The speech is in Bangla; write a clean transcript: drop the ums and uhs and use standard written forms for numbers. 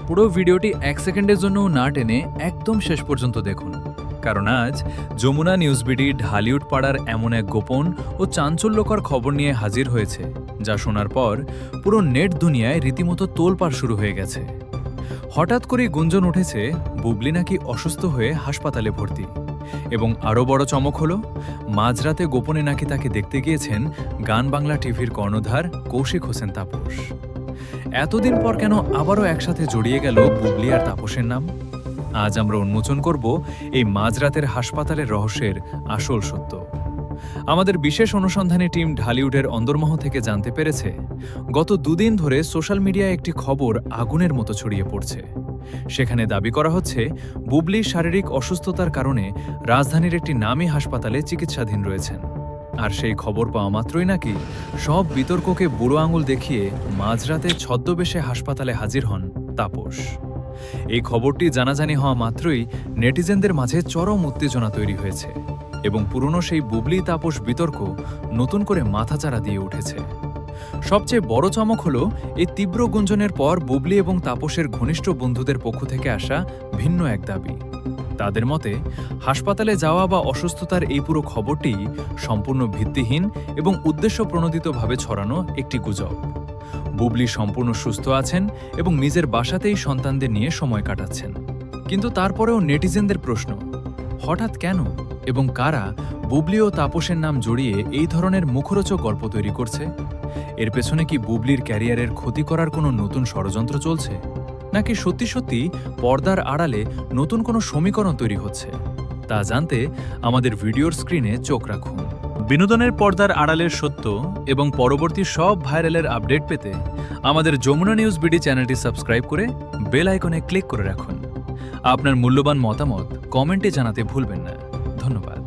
পুরো ভিডিওটি 1 সেকেন্ডের জন্যও না টেনে একদম শেষ পর্যন্ত দেখুন, কারণ আজ যমুনা নিউজ বিডি ঢালিউড পাড়ার এমন এক গোপন ও চাঞ্চল্যকর খবর নিয়ে হাজির হয়েছে, যা শোনার পর পুরো নেট দুনিয়ায় রীতিমতো তোলপাড় শুরু হয়ে গেছে। হঠাৎ করেই গুঞ্জন উঠেছে বুবলি নাকি অসুস্থ হয়ে হাসপাতালে ভর্তি, এবং আরও বড় চমক হলো মাঝরাতে গোপনে নাকি তাকে দেখতে গিয়েছেন গান বাংলা টিভির কর্ণধার কৌশিক হোসেন তাপস। এতদিন পর কেন আবারও একসাথে জড়িয়ে গেল বুবলি আর তাপসের নাম? আজ আমরা উন্মোচন করব এই মাঝরাতের হাসপাতালের রহস্যের আসল সত্য। আমাদের বিশেষ অনুসন্ধানী টিম ঢালিউডের অন্দরমহল থেকে জানতে পেরেছে, গত দুদিন ধরে সোশ্যাল মিডিয়ায় একটি খবর আগুনের মতো ছড়িয়ে পড়ছে। সেখানে দাবি করা হচ্ছে বুবলি শারীরিক অসুস্থতার কারণে রাজধানীর একটি নামী হাসপাতালে চিকিৎসাধীন রয়েছেন। আর সেই খবর পাওয়া মাত্রই নাকি সব বিতর্ককে বুড়ো আঙুল দেখিয়ে মাঝরাতে ছদ্মবেশে হাসপাতালে হাজির হন তাপস। এই খবরটি জানাজানি হওয়া মাত্রই নেটিজেনদের মাঝে চরম উত্তেজনা তৈরি হয়েছে, এবং পুরনো সেই বুবলি তাপস বিতর্ক নতুন করে মাথাচাড়া দিয়ে উঠেছে। সবচেয়ে বড় চমক হলো এই তীব্র গুঞ্জনের পর বুবলি এবং তাপসের ঘনিষ্ঠ বন্ধুদের পক্ষ থেকে আসা ভিন্ন এক দাবি। তাদের মতে হাসপাতালে যাওয়া বা অসুস্থতার এই পুরো খবরটি সম্পূর্ণ ভিত্তিহীন এবং উদ্দেশ্যপ্রণোদিতভাবে ছড়ানো একটি গুজব। বুবলি সম্পূর্ণ সুস্থ আছেন এবং নিজের বাসাতেই সন্তানদের নিয়ে সময় কাটাচ্ছেন। কিন্তু তারপরেও নেটিজেনদের প্রশ্ন, হঠাৎ কেন এবং কারা বুবলি ও তাপসের নাম জড়িয়ে এই ধরনের মুখরোচক গল্প তৈরি করছে? এর পেছনে কি বুবলির ক্যারিয়ারের ক্ষতি করার কোনো নতুন ষড়যন্ত্র চলছে, নাকি সত্যি সত্যি পর্দার আড়ালে নতুন কোনো সমীকরণ তৈরি হচ্ছে? তা জানতে আমাদের ভিডিওর স্ক্রিনে চোখ রাখুন। বিনোদনের পর্দার আড়ালের সত্য এবং পরবর্তী সব ভাইরালের আপডেট পেতে আমাদের যমুনা নিউজ বিডি চ্যানেলটি সাবস্ক্রাইব করে বেল আইকনে ক্লিক করে রাখুন। আপনার মূল্যবান মতামত কমেন্টে জানাতে ভুলবেন না। ধন্যবাদ।